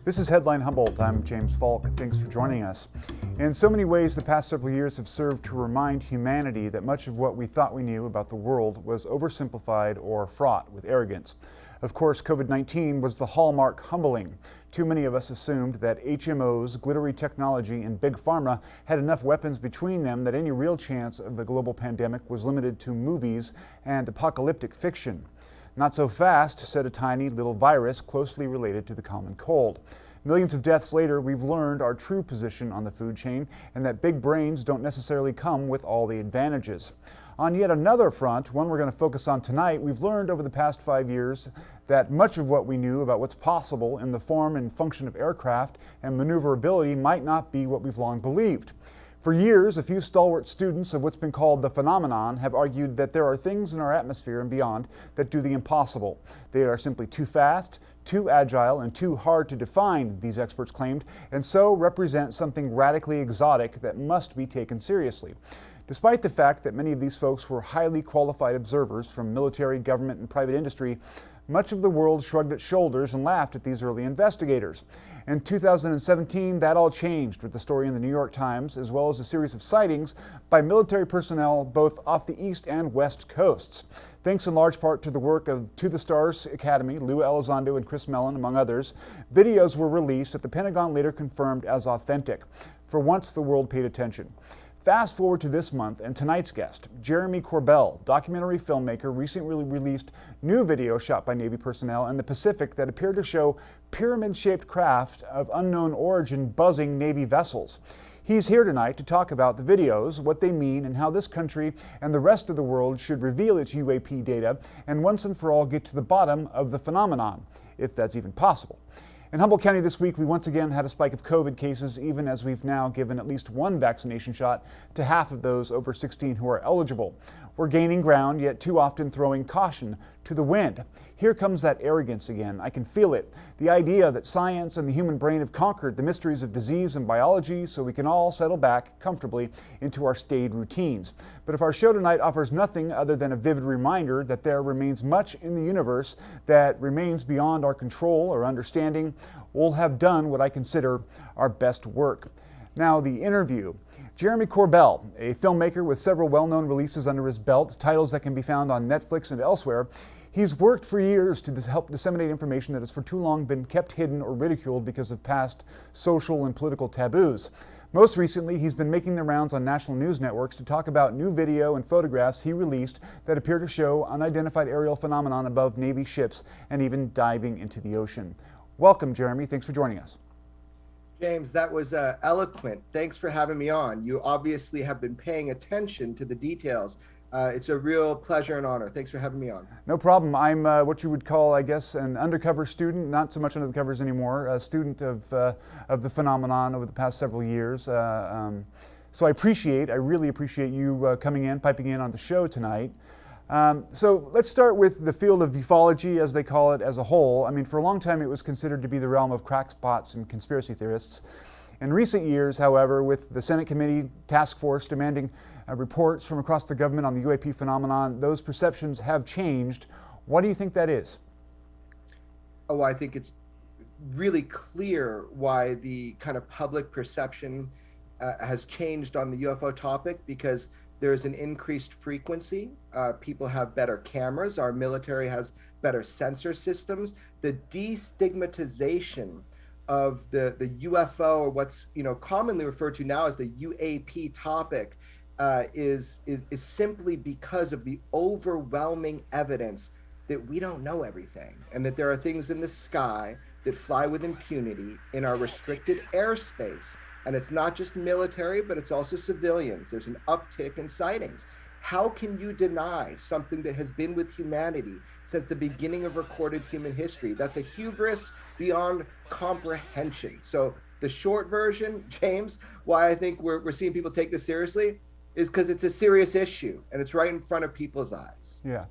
This is Headline Humboldt. I'm James Faulk. Thanks for joining us. In so many ways, the past several years have served to remind humanity that much of what we thought we knew about the world was oversimplified or fraught with arrogance. Of course, COVID-19 was the hallmark humbling. Too many of us assumed that HMOs, glittery technology, and big pharma had enough weapons between them that any real chance of a global pandemic was limited to movies and apocalyptic fiction. Not so fast, said a tiny little virus closely related to the common cold. Millions of deaths later, we've learned our true position on the food chain and that big brains don't necessarily come with all the advantages. On yet another front, one we're going to focus on tonight, we've learned over the past 5 years that much of what we knew about what's possible in the form and function of aircraft and maneuverability might not be what we've long believed. For years, a few stalwart students of what's been called the phenomenon have argued that there are things in our atmosphere and beyond that do the impossible. They are simply too fast, too agile, and too hard to define, these experts claimed, and so represent something radically exotic that must be taken seriously. Despite the fact that many of these folks were highly qualified observers from military, government, and private industry, much of the world shrugged its shoulders and laughed at these early investigators. In 2017, that all changed with the story in the New York Times, as well as a series of sightings by military personnel both off the east and west coasts. Thanks in large part to the work of To the Stars Academy, Lou Elizondo and Chris Mellon, among others, videos were released that the Pentagon later confirmed as authentic. For once, the world paid attention. Fast forward to this month, and tonight's guest, Jeremy Corbell, documentary filmmaker, recently released new video shot by Navy personnel in the Pacific that appeared to show pyramid-shaped craft of unknown origin buzzing Navy vessels. He's here tonight to talk about the videos, what they mean, and how this country and the rest of the world should reveal its UAP data and once and for all get to the bottom of the phenomenon, if that's even possible. In Humboldt County this week, we once again had a spike of COVID cases, even as we've now given at least one vaccination shot to half of those over 16 who are eligible. We're gaining ground, yet too often throwing caution to the wind. Here comes that arrogance again. I can feel it. The idea that science and the human brain have conquered the mysteries of disease and biology so we can all settle back comfortably into our staid routines. But if our show tonight offers nothing other than a vivid reminder that there remains much in the universe that remains beyond our control or understanding, we'll have done what I consider our best work. Now, the interview. Jeremy Corbell, a filmmaker with several well-known releases under his belt, titles that can be found on Netflix and elsewhere. He's worked for years to help disseminate information that has for too long been kept hidden or ridiculed because of past social and political taboos. Most recently, he's been making the rounds on national news networks to talk about new video and photographs he released that appear to show unidentified aerial phenomenon above Navy ships and even diving into the ocean. Welcome, Jeremy. Thanks for joining us. James, that was eloquent. Thanks for having me on. You obviously have been paying attention to the details. It's a real pleasure and honor. Thanks for having me on. No problem. I'm what you would call, I guess, an undercover student, not so much under the covers anymore, a student of the phenomenon over the past several years. So I really appreciate you coming in, piping in on the show tonight. So let's start with the field of ufology, as they call it, as a whole. I mean, for a long time it was considered to be the realm of crackpots and conspiracy theorists. In recent years, however, with the Senate Committee Task Force demanding reports from across the government on the UAP phenomenon, those perceptions have changed. What do you think that is? Oh, I think it's really clear why the kind of public perception has changed on the UFO topic, because there's an increased frequency. People have better cameras. Our military has better sensor systems. The destigmatization of the UFO, or what's commonly referred to now as the UAP topic, is simply because of the overwhelming evidence that we don't know everything, and that there are things in the sky that fly with impunity in our restricted airspace. And it's not just military, but it's also civilians. There's an uptick in sightings. How can you deny something that has been with humanity since the beginning of recorded human history? That's a hubris beyond comprehension. So the short version, James, why I think we're seeing people take this seriously is because it's a serious issue and it's right in front of people's eyes. Yeah.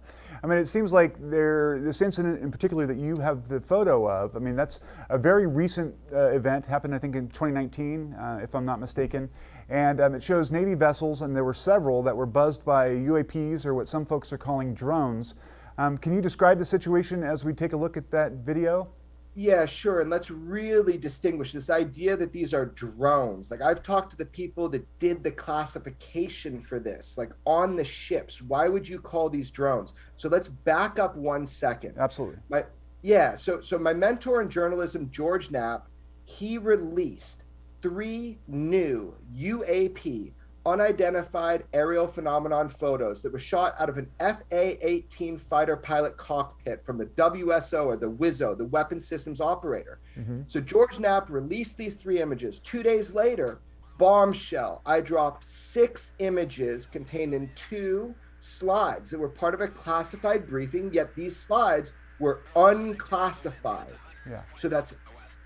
I mean, it seems like this incident in particular that you have the photo of, I mean, that's a very recent event, happened I think in 2019, if I'm not mistaken. And it shows Navy vessels, and there were several that were buzzed by UAPs, or what some folks are calling drones. Can you describe the situation as we take a look at that video? Yeah, sure. And let's really distinguish this idea that these are drones. Like I've talked to the people that did the classification for this, like on the ships. Why would you call these drones? So let's back up 1 second. Absolutely. So my mentor in journalism, George Knapp, he released 3 new UAP, unidentified aerial phenomenon photos that were shot out of an FA-18 fighter pilot cockpit from the WSO, or the WISO, the Weapons Systems Operator. So George Knapp released these 3 images. 2 days later, bombshell, I dropped 6 images contained in 2 slides that were part of a classified briefing, yet these slides were unclassified. Yeah. So that's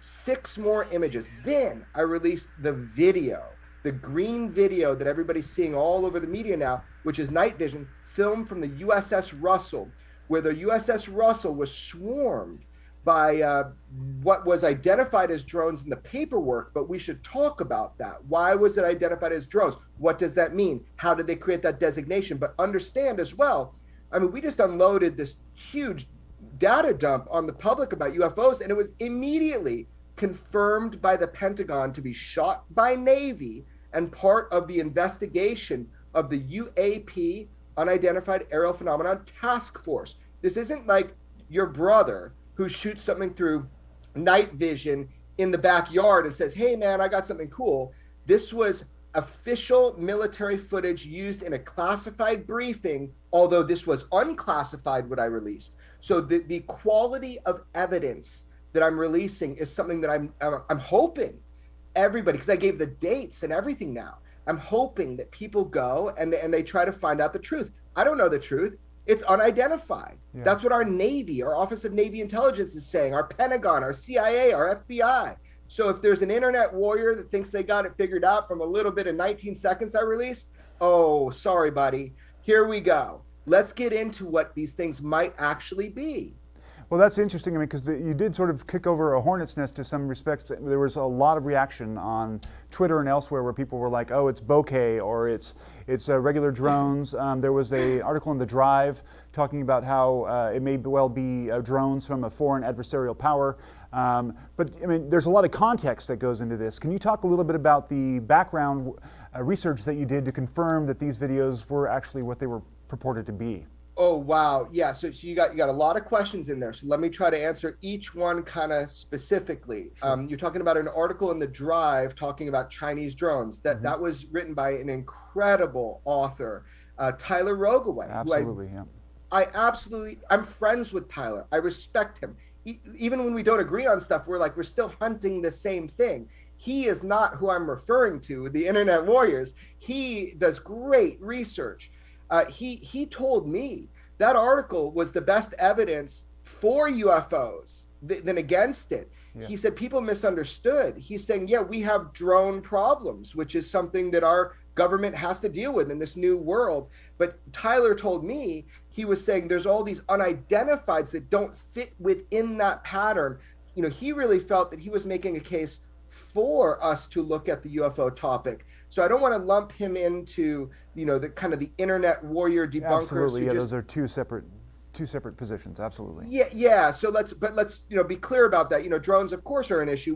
6 more images. Then I released the video, the green video that everybody's seeing all over the media now, which is night vision, filmed from the USS Russell, where the USS Russell was swarmed by what was identified as drones in the paperwork, but we should talk about that. Why was it identified as drones? What does that mean? How did they create that designation? But understand as well, I mean, we just unloaded this huge data dump on the public about UFOs, and it was immediately confirmed by the Pentagon to be shot by Navy and part of the investigation of the UAP, Unidentified Aerial Phenomenon Task Force. This isn't like your brother who shoots something through night vision in the backyard and says, hey man, I got something cool. This was official military footage used in a classified briefing, although this was unclassified what I released. So the quality of evidence that I'm releasing is something that I'm hoping everybody, because I gave the dates and everything now, I'm hoping that people go and they try to find out the truth. I don't know the truth. It's unidentified. Yeah. That's what our Navy, our Office of Navy Intelligence is saying, our Pentagon, our CIA, our FBI. So if there's an internet warrior that thinks they got it figured out from a little bit of 19 seconds I released, oh, sorry, buddy. Here we go. Let's get into what these things might actually be. Well, that's interesting. I mean, because you did sort of kick over a hornet's nest to some respects. There was a lot of reaction on Twitter and elsewhere where people were like, "Oh, it's bokeh," or "It's regular drones." There was an article in The Drive talking about how it may well be drones from a foreign adversarial power. But I mean, there's a lot of context that goes into this. Can you talk a little bit about the background research that you did to confirm that these videos were actually what they were purported to be? Oh, wow. Yeah. So you got a lot of questions in there. So let me try to answer each one kind of specifically. Sure. You're talking about an article in The Drive talking about Chinese drones. That was written by an incredible author, Tyler Rogaway. Absolutely, I'm friends with Tyler. I respect him. Even when we don't agree on stuff, we're still hunting the same thing. He is not who I'm referring to, the internet warriors. He does great research. He told me that article was the best evidence for UFOs than against it. Yeah. He said people misunderstood. He's saying, yeah, we have drone problems, which is something that our government has to deal with in this new world. But Tyler told me, he was saying there's all these unidentifieds that don't fit within that pattern. You know, he really felt that he was making a case for us to look at the UFO topic. So I don't want to lump him into, the kind of the internet warrior debunkers. Absolutely, yeah, those are two separate positions. Absolutely. Yeah. So let's be clear about that. Drones, of course, are an issue.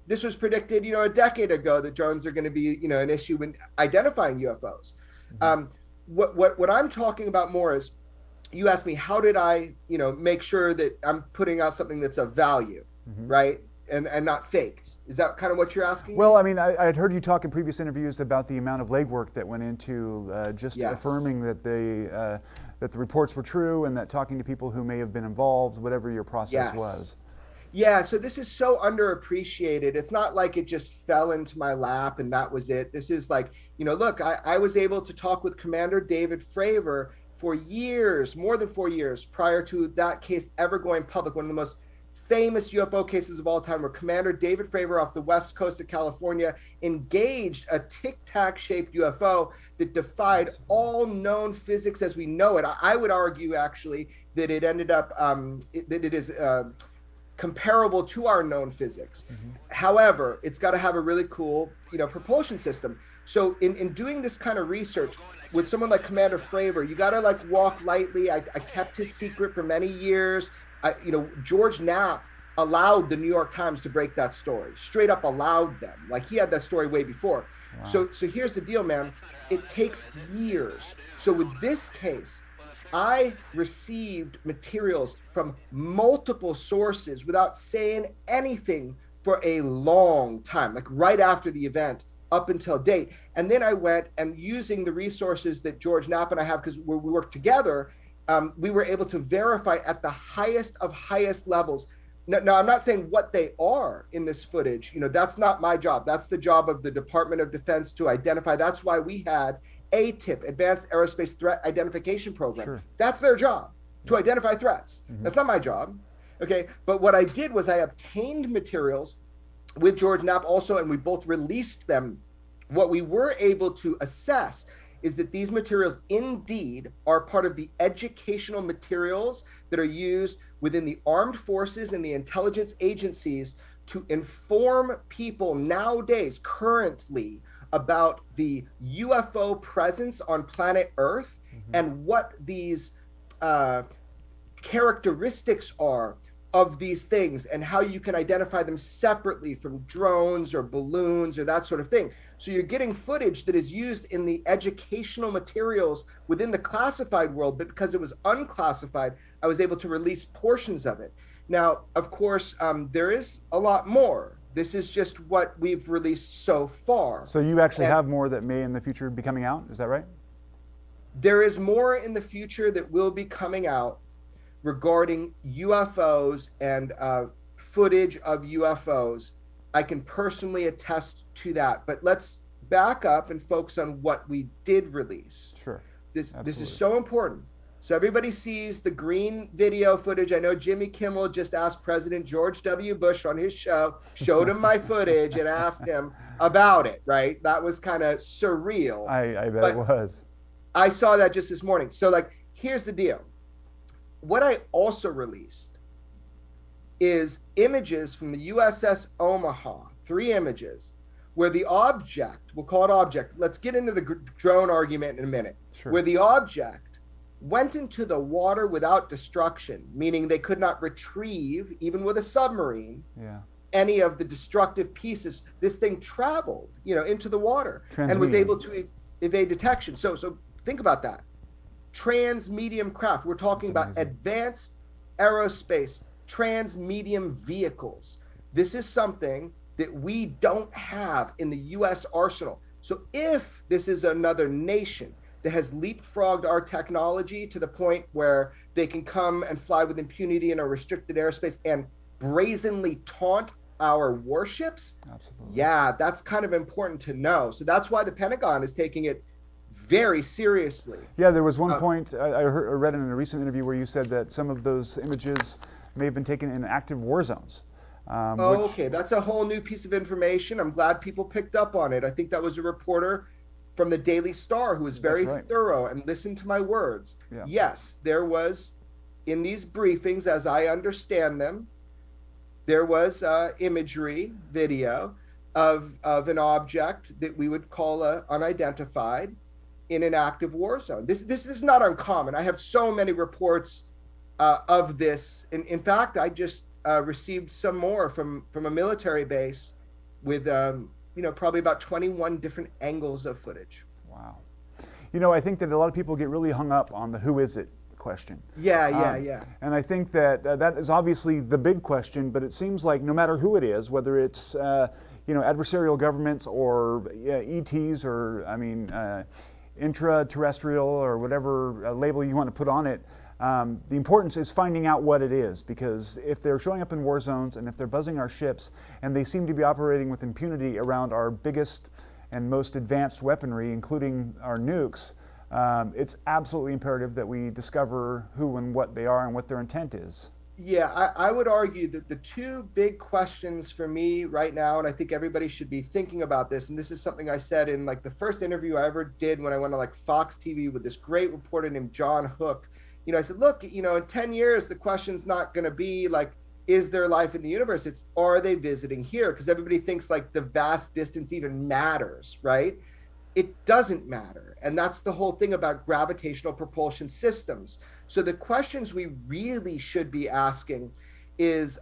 This was predicted, a decade ago that drones are going to be, an issue when identifying UFOs. Mm-hmm. What I'm talking about more is, you asked me, how did I, make sure that I'm putting out something that's of value, right, and not faked. Is that kind of what you're asking? Well, I mean, I had heard you talk in previous interviews about the amount of legwork that went into affirming that the reports were true, and that talking to people who may have been involved, whatever your process was. Yeah, so this is so underappreciated. It's not like it just fell into my lap and that was it. This is like, look, I was able to talk with Commander David Fravor for years, more than 4 years, prior to that case ever going public. One of the most famous UFO cases of all time, where Commander David Fravor off the west coast of California engaged a tic-tac shaped UFO that defied all known physics as we know it. I would argue actually that it ended up that it is comparable to our known physics. However, it's got to have a really cool propulsion system. So in doing this kind of research with someone like Commander Fravor, you got to walk lightly. I kept his secret for many years. George Knapp allowed the New York Times to break that story, straight up allowed them. Like, he had that story way before. Wow. So here's the deal, man. It takes years. So with this case, I received materials from multiple sources without saying anything for a long time, like right after the event up until date. And then I went and, using the resources that George Knapp and I have, because we work together, we were able to verify at the highest of highest levels. Now, I'm not saying what they are in this footage. You know, that's not my job. That's the job of the Department of Defense to identify. That's why we had ATIP, Advanced Aerospace Threat Identification Program. Sure. That's their job, to identify threats. That's not my job. Okay. But what I did was I obtained materials with George Knapp also, and we both released them. What we were able to assess is that these materials indeed are part of the educational materials that are used within the armed forces and the intelligence agencies to inform people nowadays, currently, about the UFO presence on planet Earth and what these characteristics are of these things, and how you can identify them separately from drones or balloons or that sort of thing. So you're getting footage that is used in the educational materials within the classified world, but because it was unclassified, I was able to release portions of it. Now, of course, there is a lot more. This is just what we've released so far. So you actually have more that may in the future be coming out, is that right? There is more in the future that will be coming out regarding UFOs and footage of UFOs. I can personally attest to that. But let's back up and focus on what we did release. Sure. This is so important. So everybody sees the green video footage. I know Jimmy Kimmel just asked President George W. Bush on his show, showed him my footage and asked him about it, right? That was kind of surreal. I bet it was. I saw that just this morning. So, like, here's the deal. What I also released is images from the USS Omaha, 3 images, where the object, we'll call it object, let's get into the drone argument in a minute, sure, where the object went into the water without destruction, meaning they could not retrieve, even with a submarine, any of the destructive pieces. This thing traveled, into the water and was able to evade detection. So think about that. Trans-medium craft. We're talking about advanced aerospace, trans-medium vehicles. This is something that we don't have in the U.S. arsenal. So if this is another nation that has leapfrogged our technology to the point where they can come and fly with impunity in a restricted airspace and brazenly taunt our warships, yeah, that's kind of important to know. So that's why the Pentagon is taking it very seriously. Yeah, there was one point I read in a recent interview where you said that some of those images may have been taken in active war zones. Okay, that's a whole new piece of information. I'm glad people picked up on it. I think that was a reporter from the Daily Star who was very thorough and listened to my words. Yeah. Yes, there was, in these briefings, as I understand them, there was imagery, video of an object that we would call unidentified in an active war zone. This is not uncommon. I have so many reports of this. In fact, I just received some more from a military base with probably about 21 different angles of footage. Wow. I think that a lot of people get really hung up on the who is it question. Yeah. And I think that that is obviously the big question, but it seems like no matter who it is, whether it's adversarial governments or ETs or intraterrestrial or whatever label you want to put on it, the importance is finding out what it is, because if they're showing up in war zones and if they're buzzing our ships and they seem to be operating with impunity around our biggest and most advanced weaponry, including our nukes, it's absolutely imperative that we discover who and what they are and what their intent is. Yeah, I would argue that the two big questions for me right now, and I think everybody should be thinking about this, and this is something I said in the first interview I ever did when I went to Fox TV with this great reporter named John Hook. I said, look, in 10 years, the question's not going to be is there life in the universe? It's, are they visiting here? Because everybody thinks the vast distance even matters, right? It doesn't matter. And that's the whole thing about gravitational propulsion systems. So the questions we really should be asking is,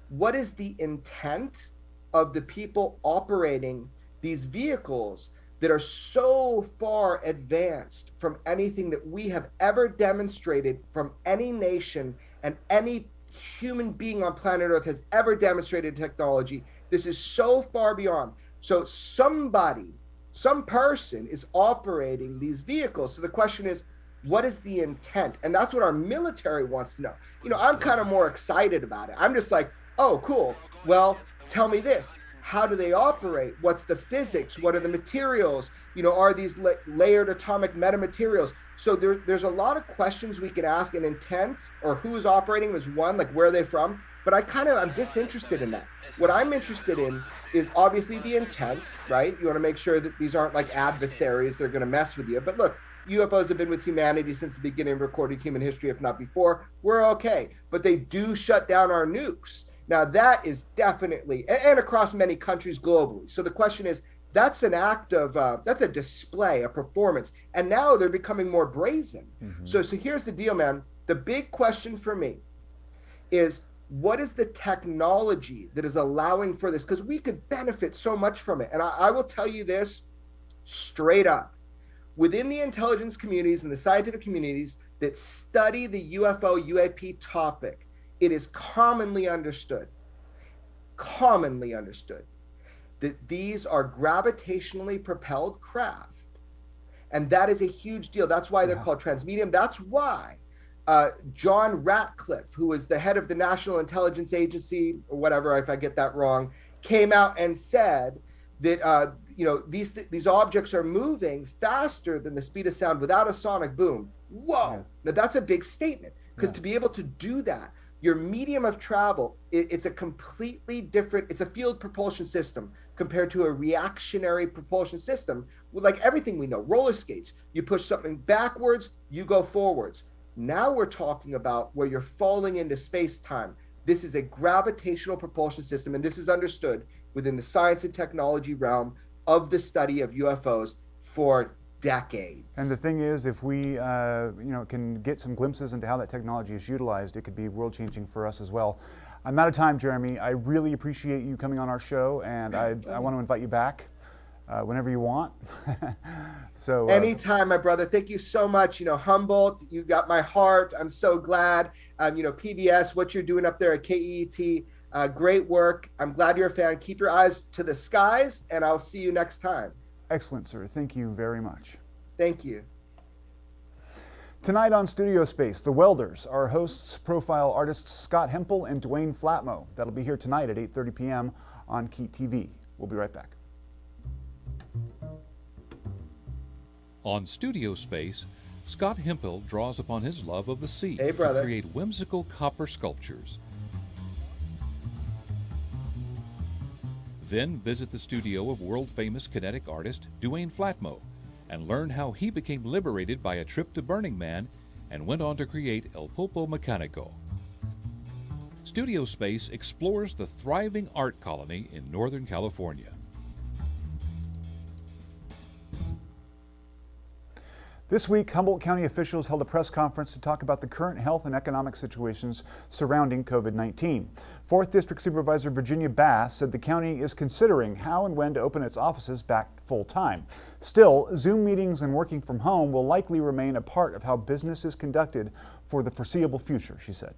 what is the intent of the people operating these vehicles that are so far advanced from anything that we have ever demonstrated from any nation and any human being on planet Earth has ever demonstrated technology. This is so far beyond. So somebody, some person is operating these vehicles. So the question is, what is the intent? And that's what our military wants to know. You know, I'm kind of more excited about it. I'm just like, oh, cool. Well, tell me this. How do they operate? What's the physics? What are the materials? You know, are these layered atomic metamaterials? So there's a lot of questions we could ask. An intent, or who's operating is one, like where are they from? But I'm disinterested in that. What I'm interested in is obviously the intent, right? You want to make sure that these aren't like adversaries that are going to mess with you. But look, UFOs have been with humanity since the beginning of recorded human history, if not before. We're okay. But they do shut down our nukes. Now, that is definitely, and across many countries globally. So the question is, that's an act of, that's a display, a performance. And now they're becoming more brazen. Mm-hmm. So here's the deal, man. The big question for me is, what is the technology that is allowing for this? Because we could benefit so much from it. And I will tell you this straight up. Within the intelligence communities and the scientific communities that study the UFO, UAP topic, it is commonly understood that these are gravitationally propelled craft. And that is a huge deal. That's why they're called transmedium. That's why John Ratcliffe, who was the head of the National Intelligence Agency, or whatever, if I get that wrong, came out and said that these objects are moving faster than the speed of sound without a sonic boom. Whoa! Yeah. Now that's a big statement, because to be able to do that, your medium of travel, it's a completely different, it's a field propulsion system compared to a reactionary propulsion system with, like everything we know, roller skates. You push something backwards, you go forwards. Now we're talking about where you're falling into space-time. This is a gravitational propulsion system, and this is understood within the science and technology realm of the study of UFOs for decades. And the thing is, if we can get some glimpses into how that technology is utilized, it could be world-changing for us as well. I'm out of time, Jeremy. I really appreciate you coming on our show, and I want to invite you back whenever you want. So anytime, my brother. Thank you so much. You know, Humboldt, you got my heart. I'm so glad. PBS, what you're doing up there at KEET, great work. I'm glad you're a fan. Keep your eyes to the skies, and I'll see you next time. Excellent, sir. Thank you very much. Thank you. Tonight on Studio Space, The Welders. Our hosts profile artists Scott Hempel and Dwayne Flatmo. That'll be here tonight at 8:30 p.m. on KEET TV. We'll be right back. On Studio Space, Scott Hempel draws upon his love of the sea to create whimsical copper sculptures. Then visit the studio of world-famous kinetic artist Dwayne Flatmo and learn how he became liberated by a trip to Burning Man and went on to create El Pulpo Mecanico. Studio Space explores the thriving art colony in Northern California. This week, Humboldt County officials held a press conference to talk about the current health and economic situations surrounding COVID-19. 4th District Supervisor Virginia Bass said the county is considering how and when to open its offices back full-time. Still, Zoom meetings and working from home will likely remain a part of how business is conducted for the foreseeable future, she said.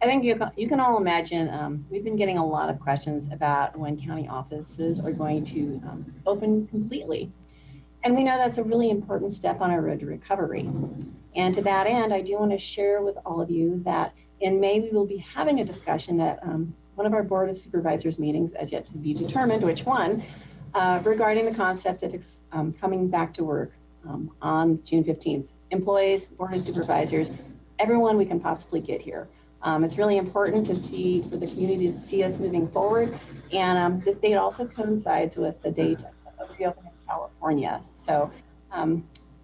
I think you can all imagine, we've been getting a lot of questions about when county offices are going to open completely. And we know that's a really important step on our road to recovery. And to that end, I do want to share with all of you that in May, we will be having a discussion that one of our Board of Supervisors meetings, as yet to be determined which one, regarding the concept of coming back to work on June 15th. Employees, Board of Supervisors, everyone we can possibly get here. It's really important for the community to see us moving forward. And this date also coincides with the date of reopening California. So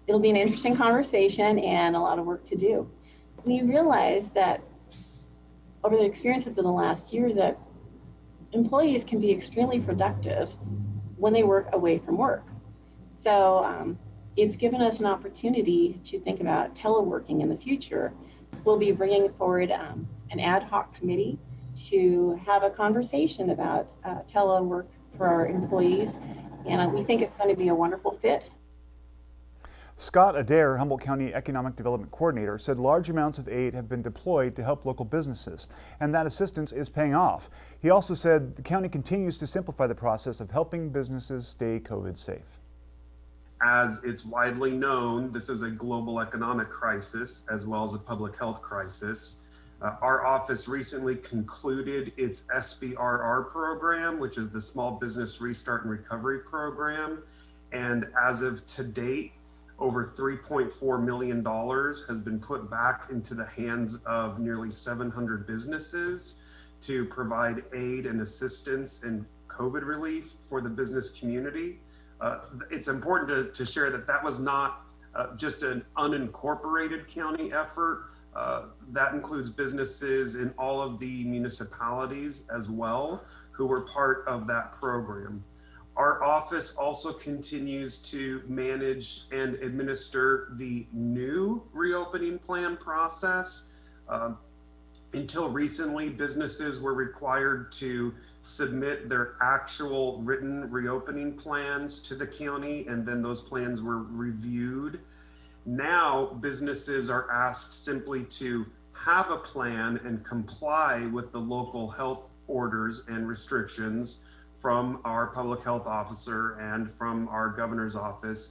it'll be an interesting conversation and a lot of work to do. We realize that over the experiences of the last year that employees can be extremely productive when they work away from work. So it's given us an opportunity to think about teleworking in the future. We'll be bringing forward an ad hoc committee to have a conversation about telework for our employees, and we think it's going to be a wonderful fit. Scott Adair, Humboldt County Economic Development Coordinator, said large amounts of aid have been deployed to help local businesses, and that assistance is paying off. He also said the county continues to simplify the process of helping businesses stay COVID safe. As it's widely known, this is a global economic crisis as well as a public health crisis. Our office recently concluded its SBRR program, which is the Small Business Restart and Recovery Program. And as of to date, over $3.4 million has been put back into the hands of nearly 700 businesses to provide aid and assistance and COVID relief for the business community. It's important to share that that was not just an unincorporated county effort. That includes businesses in all of the municipalities as well who were part of that program. Our office also continues to manage and administer the new reopening plan process. Until recently, businesses were required to submit their actual written reopening plans to the county, and then those plans were reviewed. Now, businesses are asked simply to have a plan and comply with the local health orders and restrictions from our public health officer and from our governor's office,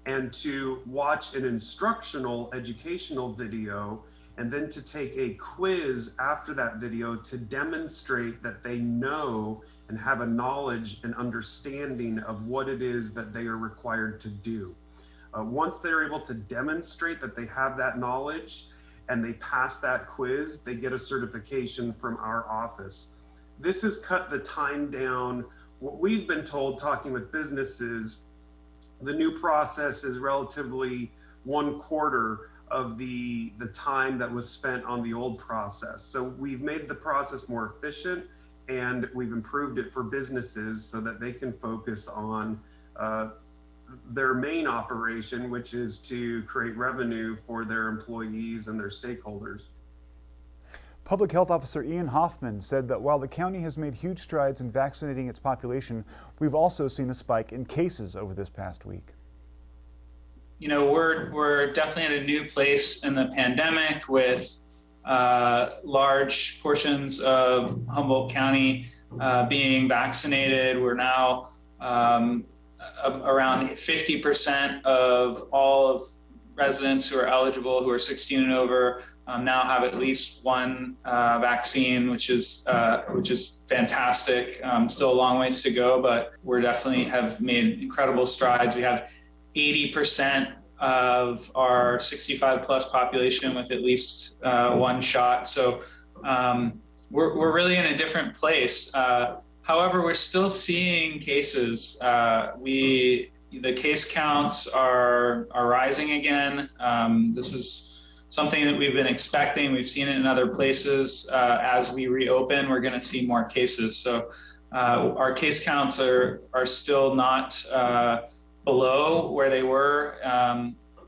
and to watch an instructional educational video, and then to take a quiz after that video to demonstrate that they know and have a knowledge and understanding of what it is that they are required to do. Once they're able to demonstrate that they have that knowledge and they pass that quiz, they get a certification from our office. This has cut the time down. What we've been told, talking with businesses, the new process is relatively 1/4 of the time that was spent on the old process. So we've made the process more efficient, and we've improved it for businesses so that they can focus on their main operation, which is to create revenue for their employees and their stakeholders. Public Health Officer Ian Hoffman said that while the county has made huge strides in vaccinating its population, we've also seen a spike in cases over this past week. You know, we're definitely at a new place in the pandemic with large portions of Humboldt County being vaccinated. We're now around 50% of all of residents who are eligible, who are 16 and over, now have at least one vaccine, which is fantastic. Still a long ways to go, but we're definitely have made incredible strides. We have 80% of our 65 plus population with at least one shot. So we're really in a different place. However, we're still seeing cases. The case counts are rising again. This is something that we've been expecting. We've seen it in other places. As we reopen, we're going to see more cases. So our case counts are still not below where they were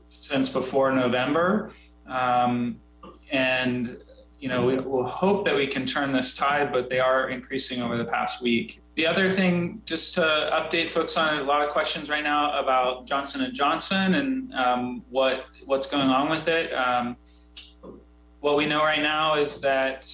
since before November. And you know, we'll hope that we can turn this tide, but they are increasing over the past week. The other thing, just to update folks on, a lot of questions right now about Johnson & Johnson and what's going on with it. What we know right now is that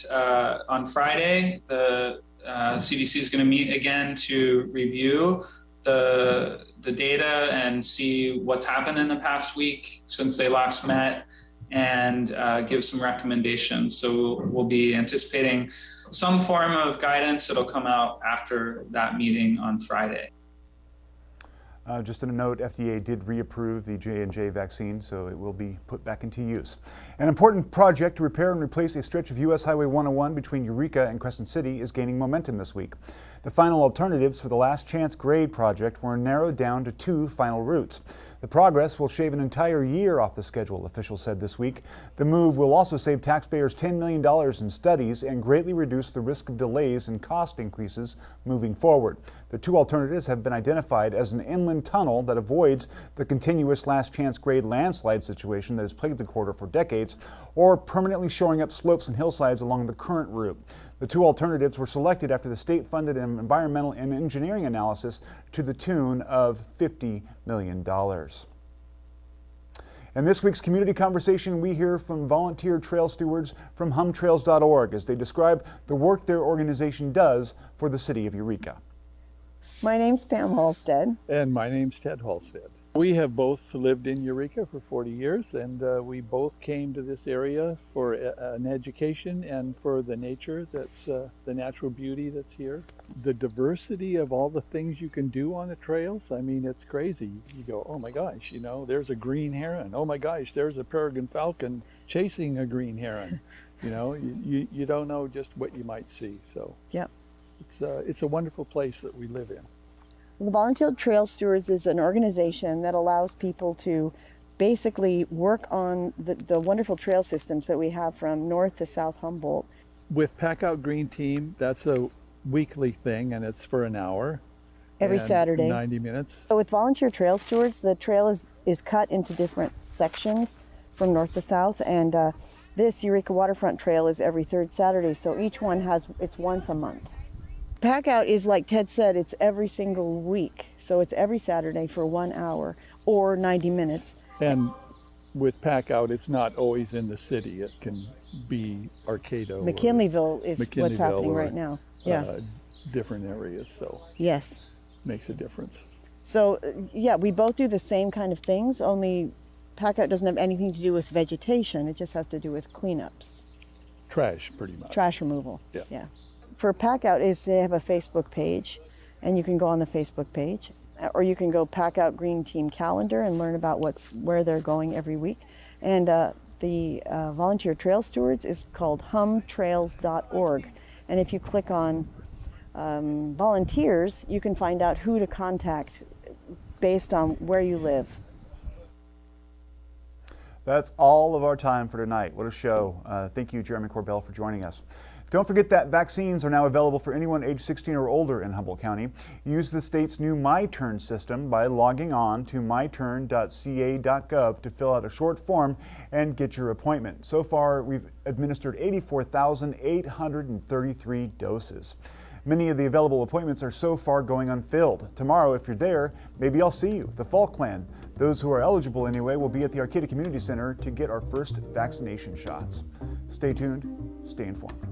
on Friday, the CDC is going to meet again to review the data and see what's happened in the past week since they last met, and give some recommendations. So we'll be anticipating some form of guidance that'll come out after that meeting on Friday. Just in a note, FDA did reapprove the J&J vaccine, so it will be put back into use. An important project to repair and replace a stretch of U.S. Highway 101 between Eureka and Crescent City is gaining momentum this week. The final alternatives for the Last Chance grade project were narrowed down to 2 final routes. The progress will shave an entire year off the schedule, officials said this week. The move will also save taxpayers $10 million in studies and greatly reduce the risk of delays and cost increases moving forward. The 2 alternatives have been identified as an inland tunnel that avoids the continuous Last Chance grade landslide situation that has plagued the corridor for decades, or permanently shoring up slopes and hillsides along the current route. The two alternatives were selected after the state-funded an environmental and engineering analysis to the tune of $50 million. In this week's community conversation, we hear from volunteer trail stewards from humtrails.org as they describe the work their organization does for the city of Eureka. My name's Pam Halstead. And my name's Ted Halstead. We have both lived in Eureka for 40 years, and we both came to this area for an education and for the nature that's the natural beauty that's here. The diversity of all the things you can do on the trails, I mean, it's crazy. You go, oh my gosh, you know, there's a green heron. Oh my gosh, there's a peregrine falcon chasing a green heron. You know, you don't know just what you might see. So Yep. It's a wonderful place that we live in. The Volunteer Trail Stewards is an organization that allows people to basically work on the wonderful trail systems that we have from North to South Humboldt. With Pac-Out Green Team, that's a weekly thing, and it's for an hour. Every and Saturday. 90 minutes. So with Volunteer Trail Stewards, the trail is cut into different sections from north to south, and this Eureka Waterfront Trail is every third Saturday, so each one it's once a month. Pac-Out is, like Ted said, it's every single week. So it's every Saturday for 1 hour or 90 minutes. And with Pac-Out, it's not always in the city. It can be Arcado. McKinleyville is what's happening or, right now. Yeah. Different areas, so Yes. makes a difference. So yeah, we both do the same kind of things, only Pac-Out doesn't have anything to do with vegetation. It just has to do with cleanups. Trash, pretty much. Trash removal. Yeah. For Pac-Out is they have a Facebook page, and you can go on the Facebook page, or you can go Pac-Out Green Team calendar and learn about where they're going every week. And the Volunteer Trail Stewards is called humtrails.org. And if you click on volunteers, you can find out who to contact based on where you live. That's all of our time for tonight. What a show. Thank you, Jeremy Corbell, for joining us. Don't forget that vaccines are now available for anyone age 16 or older in Humboldt County. Use the state's new My Turn system by logging on to myturn.ca.gov to fill out a short form and get your appointment. So far, we've administered 84,833 doses. Many of the available appointments are so far going unfilled. Tomorrow, if you're there, maybe I'll see you. The Faulk clan, those who are eligible anyway, will be at the Arcata Community Center to get our first vaccination shots. Stay tuned, stay informed.